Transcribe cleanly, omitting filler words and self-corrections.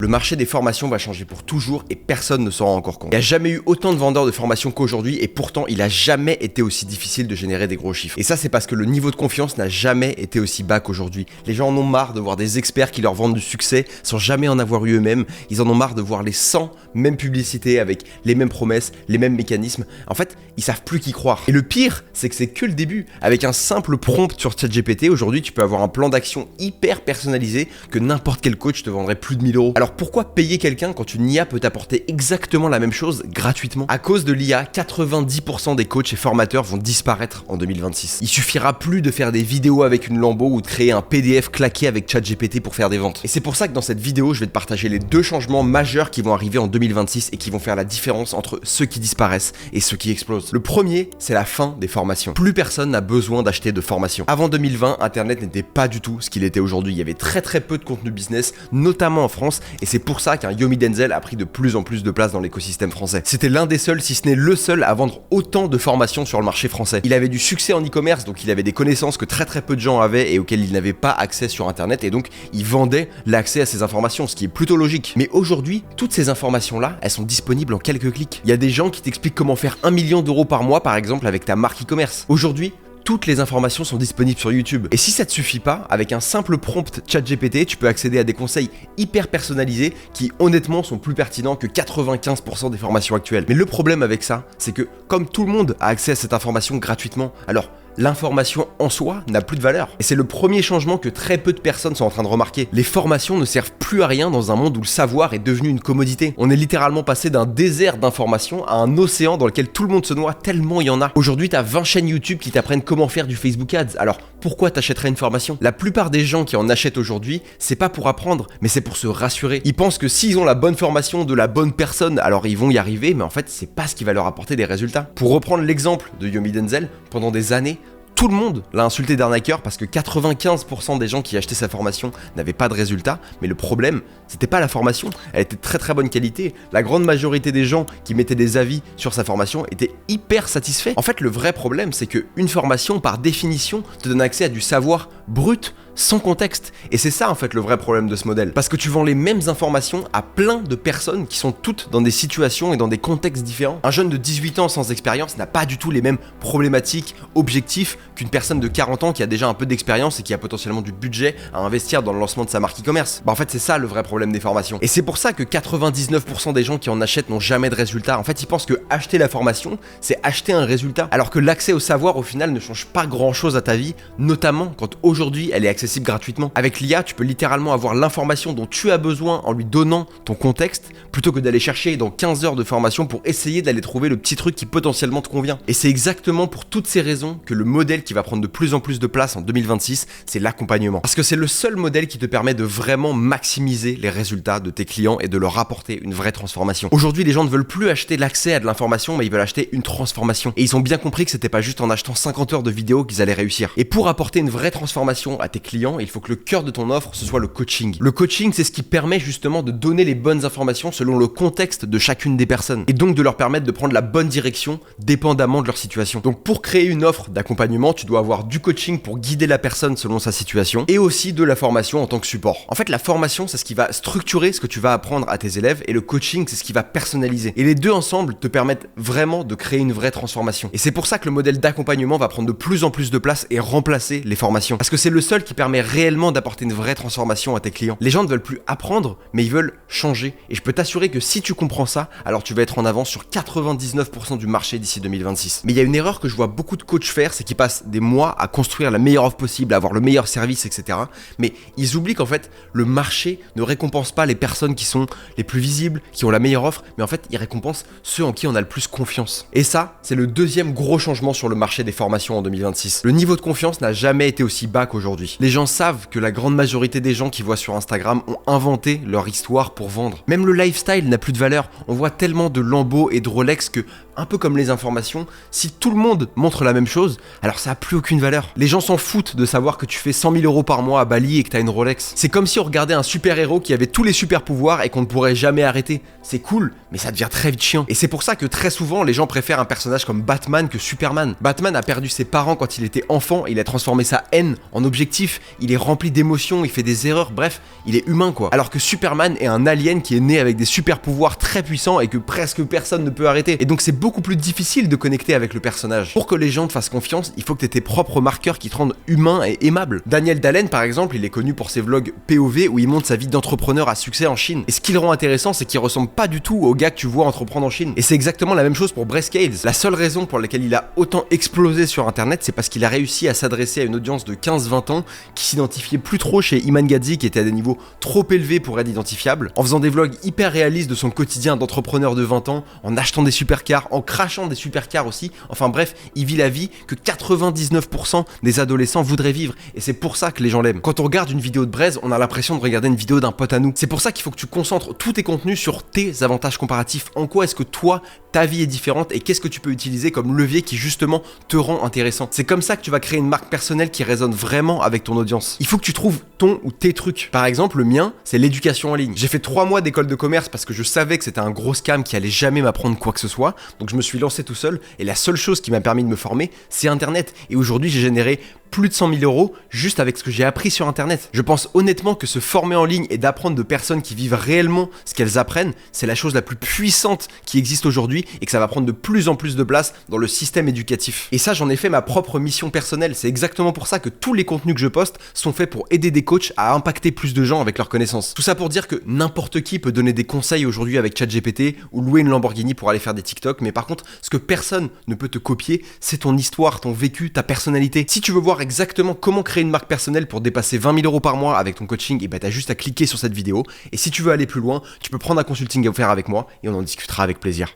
Le marché des formations va changer pour toujours et personne ne s'en rend encore compte. Il n'y a jamais eu autant de vendeurs de formations qu'aujourd'hui et pourtant il n'a jamais été aussi difficile de générer des gros chiffres. Et ça c'est parce que le niveau de confiance n'a jamais été aussi bas qu'aujourd'hui. Les gens en ont marre de voir des experts qui leur vendent du succès sans jamais en avoir eu eux-mêmes. Ils en ont marre de voir les 100 mêmes publicités avec les mêmes promesses, les mêmes mécanismes. En fait, ils savent plus qui croire. Et le pire, c'est que c'est que le début. Avec un simple prompt sur ChatGPT, aujourd'hui tu peux avoir un plan d'action hyper personnalisé que n'importe quel coach te vendrait plus de 1000 €. Alors pourquoi payer quelqu'un quand une IA peut t'apporter exactement la même chose gratuitement? À cause de l'IA, 90% des coachs et formateurs vont disparaître en 2026. Il suffira plus de faire des vidéos avec une Lambo ou de créer un PDF claqué avec ChatGPT pour faire des ventes. Et c'est pour ça que dans cette vidéo, je vais te partager les deux changements majeurs qui vont arriver en 2026 et qui vont faire la différence entre ceux qui disparaissent et ceux qui explosent. Le premier, c'est la fin des formations. Plus personne n'a besoin d'acheter de formation. Avant 2020, Internet n'était pas du tout ce qu'il était aujourd'hui. Il y avait très peu de contenu business, notamment en France, et c'est pour ça qu'un Yomi Denzel a pris de plus en plus de place dans l'écosystème français. C'était l'un des seuls, si ce n'est le seul, à vendre autant de formations sur le marché français. Il avait du succès en e-commerce, donc il avait des connaissances que très peu de gens avaient et auxquelles ils n'avaient pas accès sur Internet, et donc il vendait l'accès à ces informations, ce qui est plutôt logique. Mais aujourd'hui, toutes ces informations-là, elles sont disponibles en quelques clics. Il y a des gens qui t'expliquent comment faire 1 million d'euros par mois, par exemple, avec ta marque e-commerce. Aujourd'hui, toutes les informations sont disponibles sur YouTube. Et si ça te suffit pas, avec un simple prompt ChatGPT, tu peux accéder à des conseils hyper personnalisés qui honnêtement sont plus pertinents que 95% des formations actuelles. Mais le problème avec ça, c'est que comme tout le monde a accès à cette information gratuitement, alors l'information en soi n'a plus de valeur. Et c'est le premier changement que très peu de personnes sont en train de remarquer. Les formations ne servent plus à rien dans un monde où le savoir est devenu une commodité. On est littéralement passé d'un désert d'informations à un océan dans lequel tout le monde se noie tellement il y en a. Aujourd'hui, t'as 20 chaînes YouTube qui t'apprennent comment faire du Facebook Ads. Alors, pourquoi t'achèterais une formation? La plupart des gens qui en achètent aujourd'hui, c'est pas pour apprendre, mais c'est pour se rassurer. Ils pensent que s'ils ont la bonne formation de la bonne personne, alors ils vont y arriver, mais en fait, c'est pas ce qui va leur apporter des résultats. Pour reprendre l'exemple de Yomi Denzel, pendant des années, tout le monde l'a insulté d'arnaqueur parce que 95% des gens qui achetaient sa formation n'avaient pas de résultats, mais le problème, c'était pas la formation, elle était de très bonne qualité. La grande majorité des gens qui mettaient des avis sur sa formation étaient hyper satisfaits. En fait, le vrai problème, c'est qu'une formation, par définition, te donne accès à du savoir brut, sans contexte. Et c'est ça en fait le vrai problème de ce modèle. Parce que tu vends les mêmes informations à plein de personnes qui sont toutes dans des situations et dans des contextes différents. Un jeune de 18 ans sans expérience n'a pas du tout les mêmes problématiques, objectifs qu'une personne de 40 ans qui a déjà un peu d'expérience et qui a potentiellement du budget à investir dans le lancement de sa marque e-commerce. En fait c'est ça le vrai problème des formations. Et c'est pour ça que 99% des gens qui en achètent n'ont jamais de résultat. En fait ils pensent que acheter la formation c'est acheter un résultat. Alors que l'accès au savoir au final ne change pas grand chose à ta vie, notamment quand aujourd'hui elle est accessible gratuitement. Avec l'IA, tu peux littéralement avoir l'information dont tu as besoin en lui donnant ton contexte, plutôt que d'aller chercher dans 15 heures de formation pour essayer d'aller trouver le petit truc qui potentiellement te convient. Et c'est exactement pour toutes ces raisons que le modèle qui va prendre de plus en plus de place en 2026, c'est l'accompagnement. Parce que c'est le seul modèle qui te permet de vraiment maximiser les résultats de tes clients et de leur apporter une vraie transformation. Aujourd'hui, les gens ne veulent plus acheter l'accès à de l'information, mais ils veulent acheter une transformation. Et ils ont bien compris que c'était pas juste en achetant 50 heures de vidéos qu'ils allaient réussir. Et pour apporter une vraie transformation à tes clients, il faut que le cœur de ton offre, ce soit le coaching. Le coaching, c'est ce qui permet justement de donner les bonnes informations selon le contexte de chacune des personnes et donc de leur permettre de prendre la bonne direction dépendamment de leur situation. Donc pour créer une offre d'accompagnement, tu dois avoir du coaching pour guider la personne selon sa situation et aussi de la formation en tant que support. En fait, la formation, c'est ce qui va structurer ce que tu vas apprendre à tes élèves et le coaching, c'est ce qui va personnaliser. Et les deux ensemble te permettent vraiment de créer une vraie transformation. Et c'est pour ça que le modèle d'accompagnement va prendre de plus en plus de place et remplacer les formations. Parce que c'est le seul qui permet réellement d'apporter une vraie transformation à tes clients. Les gens ne veulent plus apprendre, mais ils veulent changer. Et je peux t'assurer que si tu comprends ça, alors tu vas être en avance sur 99% du marché d'ici 2026. Mais il y a une erreur que je vois beaucoup de coachs faire, c'est qu'ils passent des mois à construire la meilleure offre possible, à avoir le meilleur service, etc. Mais ils oublient qu'en fait, le marché ne récompense pas les personnes qui sont les plus visibles, qui ont la meilleure offre, mais en fait, il récompense ceux en qui on a le plus confiance. Et ça, c'est le deuxième gros changement sur le marché des formations en 2026. Le niveau de confiance n'a jamais été aussi bas qu'aujourd'hui. Les gens savent que la grande majorité des gens qui voient sur Instagram ont inventé leur histoire pour vendre. Même le lifestyle n'a plus de valeur. On voit tellement de Lambo et de Rolex que, un peu comme les informations, si tout le monde montre la même chose, alors ça n'a plus aucune valeur. Les gens s'en foutent de savoir que tu fais 100 000 € par mois à Bali et que tu as une Rolex. C'est comme si on regardait un super-héros qui avait tous les super pouvoirs et qu'on ne pourrait jamais arrêter. C'est cool, mais ça devient très vite chiant. Et c'est pour ça que très souvent, les gens préfèrent un personnage comme Batman que Superman. Batman a perdu ses parents quand il était enfant et il a transformé sa haine en objectif. naïf, il est rempli d'émotions, il fait des erreurs, bref, il est humain quoi. Alors que Superman est un alien qui est né avec des super pouvoirs très puissants et que presque personne ne peut arrêter. Et donc c'est beaucoup plus difficile de connecter avec le personnage. Pour que les gens te fassent confiance, il faut que tu aies tes propres marqueurs qui te rendent humain et aimable. Daniel Dalen par exemple, il est connu pour ses vlogs POV où il montre sa vie d'entrepreneur à succès en Chine. Et ce qui le rend intéressant, c'est qu'il ressemble pas du tout au gars que tu vois entreprendre en Chine. Et c'est exactement la même chose pour Breskades. La seule raison pour laquelle il a autant explosé sur internet, c'est parce qu'il a réussi à s'adresser à une audience de 15-20 ans qui s'identifiait plus trop chez Iman Gadzhi, qui était à des niveaux trop élevés pour être identifiable, en faisant des vlogs hyper réalistes de son quotidien d'entrepreneur de 20 ans, en achetant des supercars, en crachant des supercars aussi. Enfin bref, il vit la vie que 99% des adolescents voudraient vivre. Et c'est pour ça que les gens l'aiment. Quand on regarde une vidéo de Braise, on a l'impression de regarder une vidéo d'un pote à nous. C'est pour ça qu'il faut que tu concentres tous tes contenus sur tes avantages comparatifs. En quoi est-ce que toi, ta vie est différente et qu'est-ce que tu peux utiliser comme levier qui justement te rend intéressant. C'est comme ça que tu vas créer une marque personnelle qui résonne vraiment avec ton audience. Il faut que tu trouves ton ou tes trucs. Par exemple, le mien, c'est l'éducation en ligne. J'ai fait 3 mois d'école de commerce parce que je savais que c'était un gros scam qui allait jamais m'apprendre quoi que ce soit. Donc je me suis lancé tout seul et la seule chose qui m'a permis de me former, c'est Internet. Et aujourd'hui, j'ai généré plus de 100 000 euros juste avec ce que j'ai appris sur Internet. Je pense honnêtement que se former en ligne et d'apprendre de personnes qui vivent réellement ce qu'elles apprennent, c'est la chose la plus puissante qui existe aujourd'hui et que ça va prendre de plus en plus de place dans le système éducatif. Et ça, j'en ai fait ma propre mission personnelle. C'est exactement pour ça que tous les contenus que je poste sont faits pour aider des coachs à impacter plus de gens avec leurs connaissances. Tout ça pour dire que n'importe qui peut donner des conseils aujourd'hui avec ChatGPT ou louer une Lamborghini pour aller faire des TikTok, mais par contre, ce que personne ne peut te copier, c'est ton histoire, ton vécu, ta personnalité. Si tu veux voir exactement comment créer une marque personnelle pour dépasser 20 000 euros par mois avec ton coaching, et bah t'as juste à cliquer sur cette vidéo. Et si tu veux aller plus loin, tu peux prendre un consulting à faire avec moi et on en discutera avec plaisir.